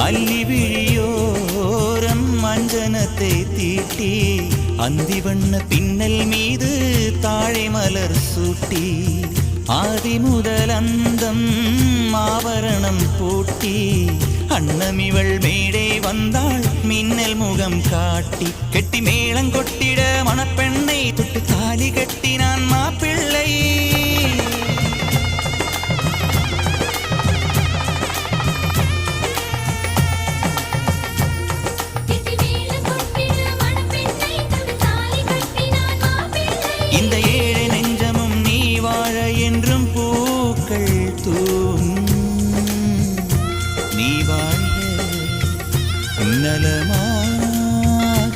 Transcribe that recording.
அல்லி விழியோரம் மஞ்சனத்தை தீட்டி அந்தி வண்ண பின்னல் மீது தாழை மலர் சூட்டி ஆதி முதல் அந்தம் ஆபரணம் பூட்டி அன்னமிவள் மேடை வந்தாள் மின்னல் முகம் காட்டி கெட்டி மேளம் கொட்டிட மணப்பெண்ணை தொட்டு தாலி கட்டினான் மாப்பிள்ளை. இந்த ஏழை நெஞ்சமும் நீ வாழ என்றும் பூக்கள் நீ வாழ்க நலமாக.